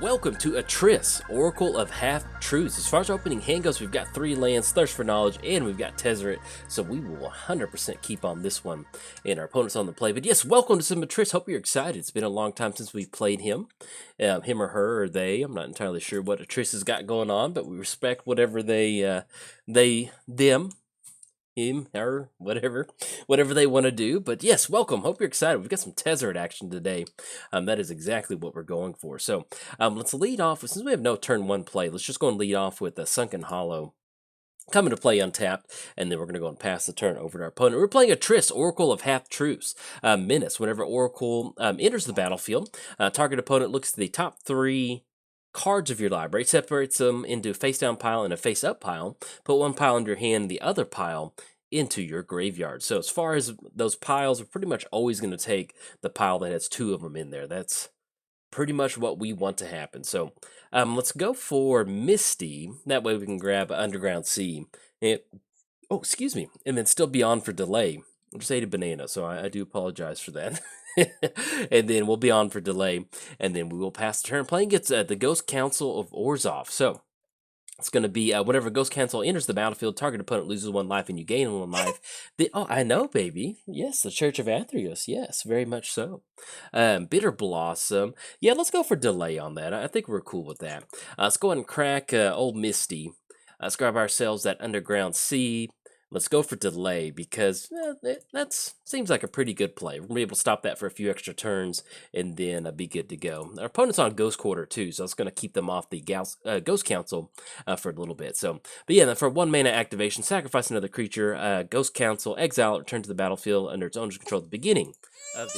Welcome to Atris, Oracle of Half-Truths. As far as our opening hand goes, we've got 3 lands, Thirst for Knowledge, and we've got Tezzeret, so we will 100% keep on this one, and our opponent's on the play. But yes, welcome to some Atris. Hope you're excited. It's been a long time since we've played him. Him or her or they. I'm not entirely sure what Atris has got going on, but we respect whatever them, him, her, whatever they want to do. But yes, welcome. Hope you're excited. We've got some Tezzeret action today. That is exactly what we're going for. So let's lead off with, since we have no turn 1 play, let's just go and lead off with a Sunken Hollow coming to play untapped, and then we're going to go and pass the turn over to our opponent. We're playing Atris, Oracle of Half-Truths. Menace. Whenever Oracle enters the battlefield, target opponent looks at the top 3 cards of your library, separates them into a face-down pile and a face-up pile, put one pile in your hand and the other pile into your graveyard. So as far as those piles, we're pretty much always going to take the pile that has 2 of them in there. That's pretty much what we want to happen. So let's go for Misty. That way we can grab Underground Sea. And, excuse me. And then still Beyond for Delay. I just ate a banana, so I do apologize for that. And then we'll be on for delay, and then we will pass the turn. Playing gets the Ghost Council of Orzhova. So it's going to be whenever Ghost Council enters the battlefield, target opponent loses 1 life and you gain 1 life. Oh, I know, baby. Yes, the Church of Atris. Yes, very much so. Bitter Blossom. Yeah, let's go for delay on that. I think we're cool with that. Let's go ahead and crack old Misty. Let's grab ourselves that Underground Sea. Let's go for delay because that seems like a pretty good play. We're going to be able to stop that for a few extra turns and then be good to go. Our opponent's on Ghost Quarter too, so it's going to keep them off the Ghost Council for a little bit. So, but yeah, for 1 mana activation, sacrifice another creature, Ghost Council, exile, return to the battlefield under its owner's control at the beginning of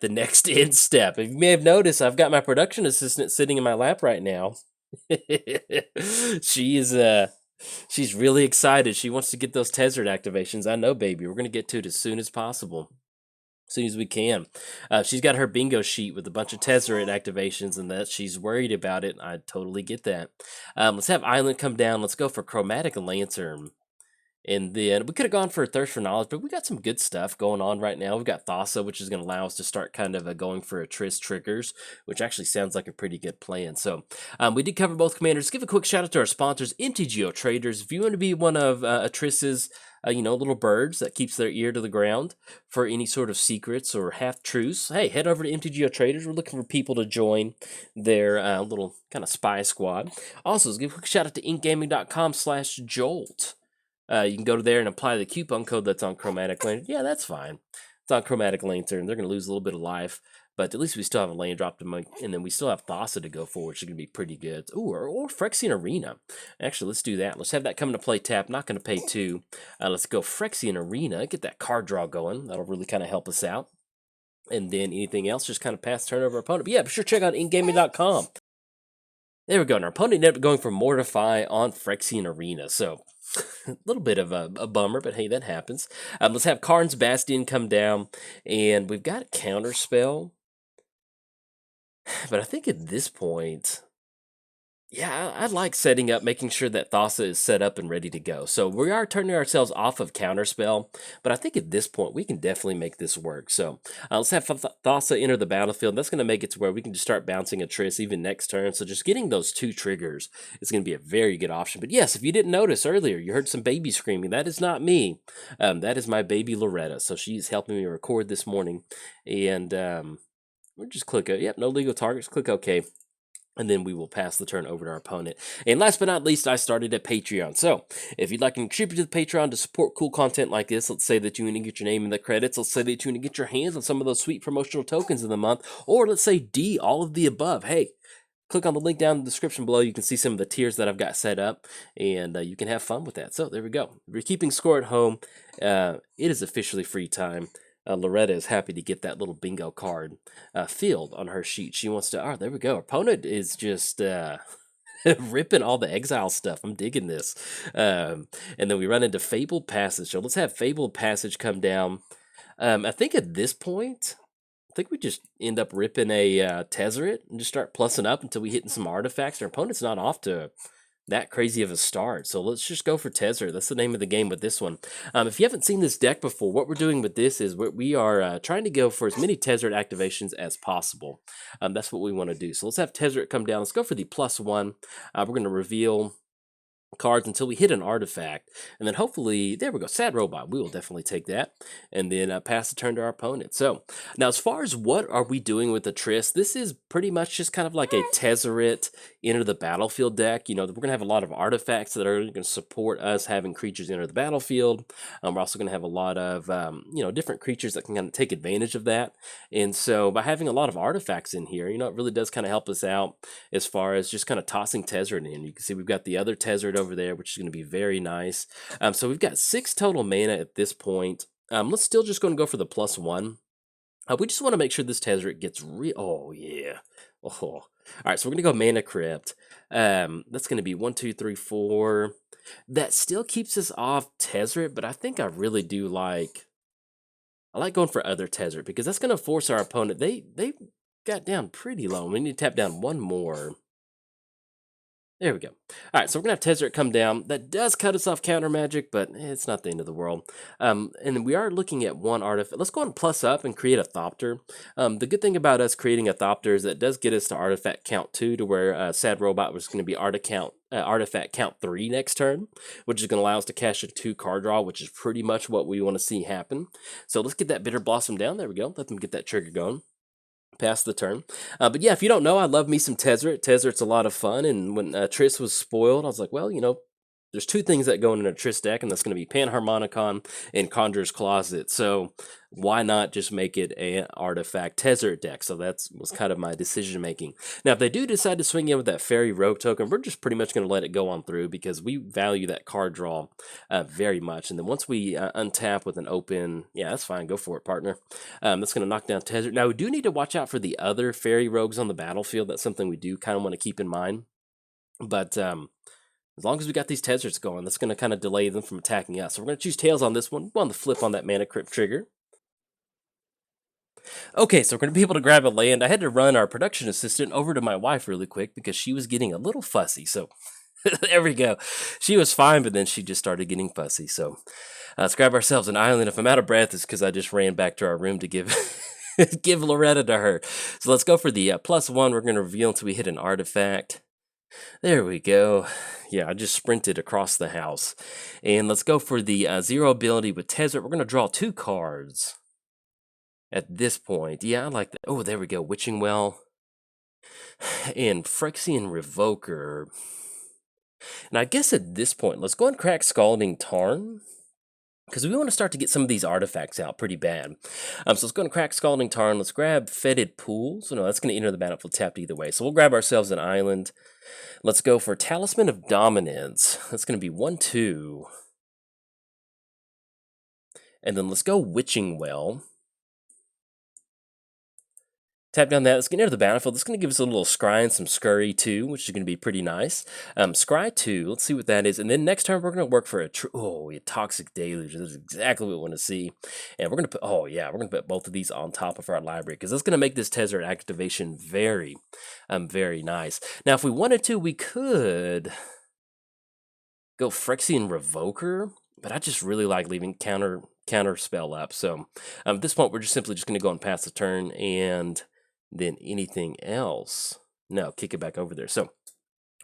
the next end step. If you may have noticed, I've got my production assistant sitting in my lap right now. She's really excited. She wants to get those Tezzeret activations. I know, baby. We're going to get to it as soon as possible. As soon as we can. She's got her bingo sheet with a bunch of Tezzeret activations, and that she's worried about it. I totally get that. Let's have Island come down. Let's go for Chromatic Lantern. And then we could have gone for Thirst for Knowledge, but we got some good stuff going on right now. We've got Thassa, which is going to allow us to start kind of going for Atris triggers, which actually sounds like a pretty good plan. So we did cover both commanders. Give a quick shout out to our sponsors, MTGOTraders. If you want to be one of Atris's, little birds that keeps their ear to the ground for any sort of secrets or half-truths, hey, head over to MTGOTraders. We're looking for people to join their little kind of spy squad. Also, let's give a quick shout out to inkgaming.com/Jolt. You can go there and apply the coupon code that's on Chromatic Lantern. Yeah, that's fine. It's on Chromatic Lantern. They're going to lose a little bit of life, but at least we still have a land drop to make, and then we still have Thassa to go for, which is going to be pretty good. Ooh, or Phyrexian Arena. Actually, let's do that. Let's have that come to play tap. Not going to pay 2. Let's go Phyrexian Arena. Get that card draw going. That'll really kind of help us out. And then anything else, just kind of pass turn over our opponent. But yeah, be sure to check out inkgaming.com. There we go. And our opponent ended up going for Mortify on Phyrexian Arena. So a little bit of a bummer, but hey, that happens. Let's have Karn's Bastion come down, and we've got a Counterspell. But I think at this point, yeah, I like setting up, making sure that Thassa is set up and ready to go. So we are turning ourselves off of Counterspell, but I think at this point, we can definitely make this work. So let's have Thassa enter the battlefield. That's going to make it to where we can just start bouncing Atris even next turn. So just getting those 2 triggers is going to be a very good option. But yes, if you didn't notice earlier, you heard some baby screaming. That is not me. That is my baby Loretta. So she's helping me record this morning. And we'll just click, yep, no legal targets. Click OK. And then we will pass the turn over to our opponent. And last but not least, I started a Patreon. So if you'd like to contribute to the Patreon to support cool content like this, let's say that you want to get your name in the credits. Let's say that you want to get your hands on some of those sweet promotional tokens in the month. Or let's say D, all of the above. Hey, click on the link down in the description below. You can see some of the tiers that I've got set up. And you can have fun with that. So there we go. If you're keeping score at home, it is officially free time. Loretta is happy to get that little bingo card filled on her sheet. She wants to, there we go. Our opponent is just ripping all the exile stuff. I'm digging this. And then we run into Fabled Passage. So let's have Fabled Passage come down. I think at this point, I think we just end up ripping a Tezzeret and just start plussing up until we hitting some artifacts. Our opponent's not off to that crazy of a start. So let's just go for Tezzeret. That's the name of the game with this one. If you haven't seen this deck before, what we're doing with this is we are trying to go for as many Tezzeret activations as possible. That's what we want to do. So let's have Tezzeret come down. Let's go for the +1. We're going to reveal cards until we hit an artifact, and then hopefully, there we go, sad robot, we will definitely take that, and then pass the turn to our opponent. So now, as far as what are we doing with the Atris, this is pretty much just kind of like a Tezzeret enter the battlefield deck. You know, we're gonna have a lot of artifacts that are going to support us having creatures enter the battlefield. We're also going to have a lot of you know, different creatures that can kind of take advantage of that, and so by having a lot of artifacts in here, you know, it really does kind of help us out as far as just kind of tossing Tezzeret in. You can see we've got the other Tezzeret over there, which is going to be very nice. So we've got 6 total mana at this point. Let's still just go for the +1. We just want to make sure this Tezzeret gets oh yeah. Oh. All right, so we're going to go Mana Crypt. That's going to be 1, 2, 3, 4. That still keeps us off Tezzeret, but I think I really do like... I like going for other Tezzeret because that's going to force our opponent... They got down pretty low. We need to tap down one more. There we go. All right, so we're going to have Tezzeret come down. That does cut us off counter magic, but it's not the end of the world. And we are looking at one artifact. Let's go ahead and plus up and create a Thopter. The good thing about us creating a Thopter is that it does get us to artifact count 2, to where Sad Robot was going to be artifact count 3 next turn, which is going to allow us to cash a 2 card draw, which is pretty much what we want to see happen. So let's get that Bitter Blossom down. There we go. Let them get that trigger going. Pass the turn. But yeah, if you don't know, I love me some Tezzeret. Tezzeret's a lot of fun, and when Atris was spoiled, I was like, well, you know, there's 2 things that go in an Atris deck, and that's going to be Panharmonicon and Conjurer's Closet. So why not just make it an artifact Tezzeret deck? So that was kind of my decision making. Now, if they do decide to swing in with that Fairy Rogue token, we're just pretty much going to let it go on through because we value that card draw very much. And then once we untap with an open, yeah, that's fine. Go for it, partner. That's going to knock down Tezzeret. Now, we do need to watch out for the other Fairy Rogues on the battlefield. That's something we do kind of want to keep in mind. But as long as we got these Tezzerets going, that's going to kind of delay them from attacking us. So we're going to choose Tails on this one. We're on the flip on that Mana Crypt trigger. Okay, so we're going to be able to grab a land. I had to run our production assistant over to my wife really quick because she was getting a little fussy. So there we go. She was fine, but then she just started getting fussy. So let's grab ourselves an island. If I'm out of breath, it's because I just ran back to our room to give give Loretta to her. So let's go for the +1. We're going to reveal until we hit an artifact. There we go. Yeah, I just sprinted across the house. And let's go for the 0 ability with Tezzeret. We're going to draw 2 cards at this point. Yeah, I like that. Oh, there we go. Witching Well and Phyrexian Revoker. And I guess at this point, let's go and crack Scalding Tarn, because we want to start to get some of these artifacts out pretty bad. So let's go and crack Scalding Tarn. Let's grab Fetid Pools. No, that's going to enter the battlefield tapped either way. So we'll grab ourselves an island. Let's go for Talisman of Dominance. That's going to be 1, 2. And then let's go Witching Well. Tap down that. Let's get into the battlefield. This is going to give us a little Scry and some Scurry too, which is going to be pretty nice. Scry 2, let's see what that is. And then next turn, we're going to work for a Toxic Deluge. This is exactly what we want to see. And we're going to put, we're going to put both of these on top of our library because that's going to make this Tezzeret activation very, very nice. Now, if we wanted to, we could go Phyrexian Revoker, but I just really like leaving counter spell up. So at this point, we're just simply going to go and pass the turn, and then anything else, no, kick it back over there. So, all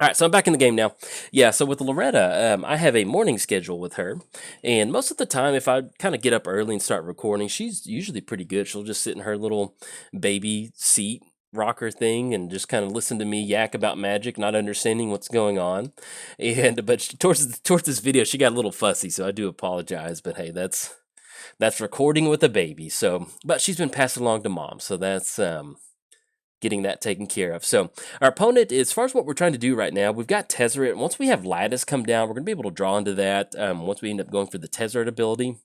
right, so I'm back in the game now. Yeah, so with Loretta, I have a morning schedule with her, and most of the time, if I kind of get up early and start recording, she's usually pretty good. She'll just sit in her little baby seat rocker thing and just kind of listen to me yak about Magic, not understanding what's going on. But towards this video, she got a little fussy, so I do apologize. But hey, that's recording with a baby. So, but she's been passed along to mom, so that's getting that taken care of. So our opponent, as far as what we're trying to do right now, we've got Tezzeret. Once we have Lattice come down, we're going to be able to draw into that once we end up going for the Tezzeret ability.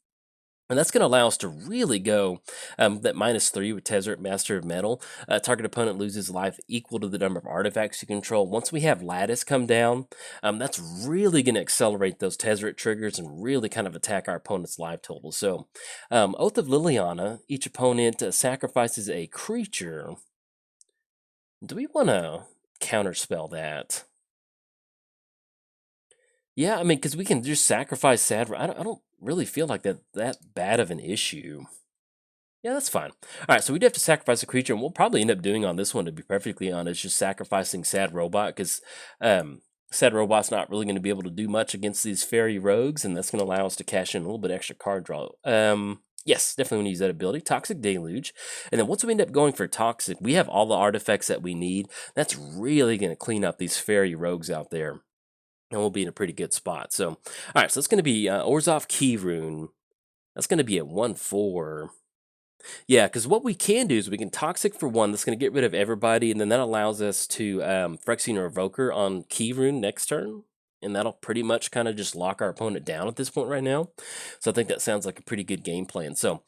And that's going to allow us to really go that -3 with Tezzeret, Master of Metal. Target opponent loses life equal to the number of artifacts you control. Once we have Lattice come down, that's really going to accelerate those Tezzeret triggers and really kind of attack our opponent's life total. So, Oath of Liliana, each opponent sacrifices a creature. Do we want to counterspell that? Yeah, I mean, because we can just sacrifice sad. I don't really feel like that bad of an issue. Yeah, that's fine. All right, so we do have to sacrifice a creature, and we'll probably end up doing on this one, to be perfectly honest, just sacrificing Sad Robot, because Sad Robot's not really going to be able to do much against these fairy rogues, and that's going to allow us to cash in a little bit extra card draw. Yes, definitely want to use that ability. Toxic Deluge. And then once we end up going for Toxic, we have all the artifacts that we need. That's really going to clean up these fairy rogues out there, and we'll be in a pretty good spot. So, all right, so it's going to be Orzhov Key Rune. That's going to be at 1/4. Yeah, because what we can do is we can Toxic for one. That's going to get rid of everybody, and then that allows us to Phyrexian Revoker on Key Rune next turn, and that'll pretty much kind of just lock our opponent down at this point right now. So I think that sounds like a pretty good game plan. So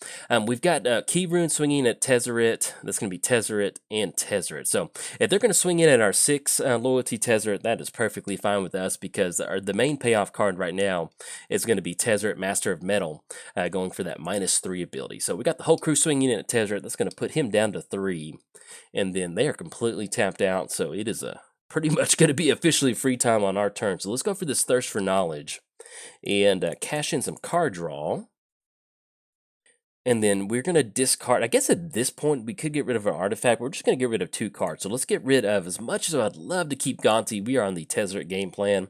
we've got Key Rune swinging at Tezzeret. That's going to be Tezzeret and Tezzeret. So if they're going to swing in at our 6 loyalty Tezzeret, that is perfectly fine with us, because the main payoff card right now is going to be Tezzeret, Master of Metal, going for that -3 ability. So we got the whole crew swinging in at Tezzeret. That's going to put him down to 3, and then they are completely tapped out. So it is pretty much going to be officially free time on our turn. So let's go for this Thirst for Knowledge and cash in some card draw. And then we're going to discard. I guess at this point, we could get rid of an artifact. We're just going to get rid of 2 cards. So let's get rid of, as much as I'd love to keep Gonti, we are on the Tezzeret game plan.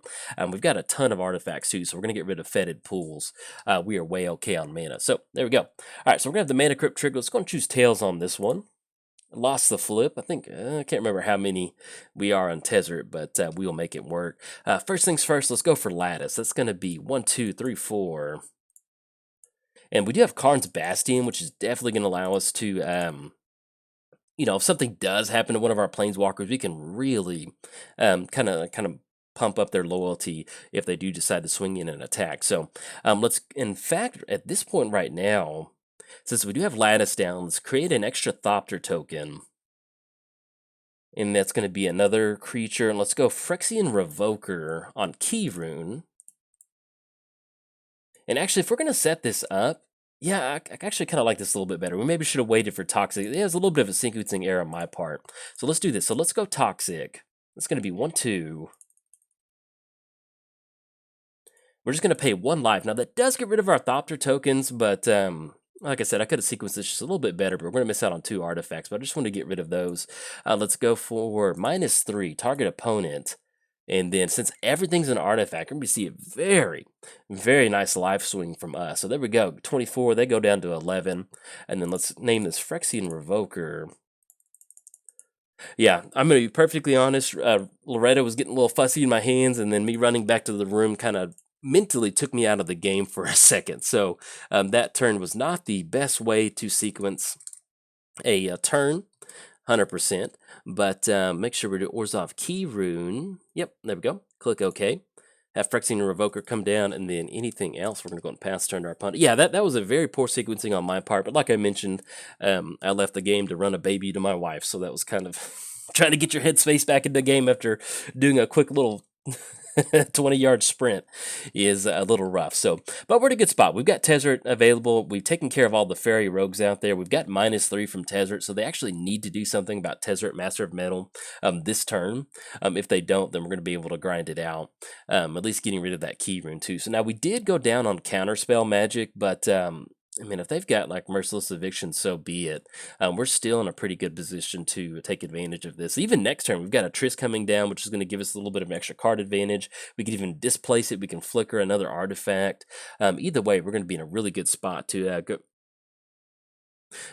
We've got a ton of artifacts too, so we're going to get rid of Fetid Pools. We are way okay on mana. So there we go. All right, so we're going to have the Mana Crypt trigger. Let's go and choose Tails on this one. Lost the flip. I think, I can't remember how many we are on Tezzeret, but we'll make it work. First things first, let's go for Lattice. That's going to be 1, 2, 3, 4. And we do have Karn's Bastion, which is definitely going to allow us to, you know, if something does happen to one of our Planeswalkers, we can really kind of pump up their loyalty if they do decide to swing in and attack. So let's, in fact, at this point right now, since we do have Lattice down, let's create an extra Thopter token. And that's going to be another creature. And let's go Phyrexian Revoker on Key Rune. And actually, if we're going to set this up, yeah, I actually kind of like this a little bit better. We maybe should have waited for Toxic. It was a little bit of a sequencing error on my part. So let's do this. So let's go Toxic. It's going to be 1, 2. We're just going to pay 1 life. Now, that does get rid of our Thopter tokens, but like I said, I could have sequenced this just a little bit better, but we're going to miss out on 2 artifacts, but I just want to get rid of those. Let's go for -3, target opponent. And then since everything's an artifact, we're going to see a very, very nice life swing from us. So there we go, 24, they go down to 11. And then let's name this Phyrexian Revoker. Yeah, I'm going to be perfectly honest. Loretta was getting a little fussy in my hands, and then me running back to the room kind of mentally took me out of the game for a second. So that turn was not the best way to sequence a turn, 100%. But make sure we do Orzhov Key Rune. Yep, there we go. Click OK. Have Phyrexian Revoker come down, and then anything else, we're going to go and pass turn to our opponent. Yeah, that was a very poor sequencing on my part. But like I mentioned, I left the game to run a baby to my wife. So that was kind of trying to get your headspace back in the game after doing a quick little 20-yard sprint is a little rough. So, but we're in a good spot. We've got Tezzeret available. We've taken care of all the fairy rogues out there. We've got -3 from Tezzeret, so they actually need to do something about Tezzeret, Master of Metal, this turn. If they don't, then we're going to be able to grind it out. At least getting rid of that Key Rune too. So now we did go down on Counterspell Magic, but I mean, if they've got like Merciless Eviction, so be it. We're still in a pretty good position to take advantage of this. Even next turn, we've got Atris coming down, which is going to give us a little bit of an extra card advantage. We can even displace it. We can flicker another artifact. Either way, we're going to be in a really good spot to go.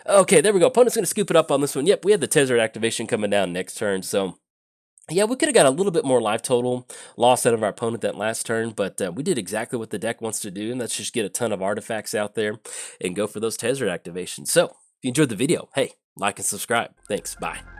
Okay, there we go. Opponent's going to scoop it up on this one. Yep, we had the Tezzeret activation coming down next turn, so yeah, we could have got a little bit more life total loss out of our opponent that last turn, but we did exactly what the deck wants to do, and that's just get a ton of artifacts out there and go for those Tezzeret activations. So, if you enjoyed the video, hey, like and subscribe. Thanks, bye.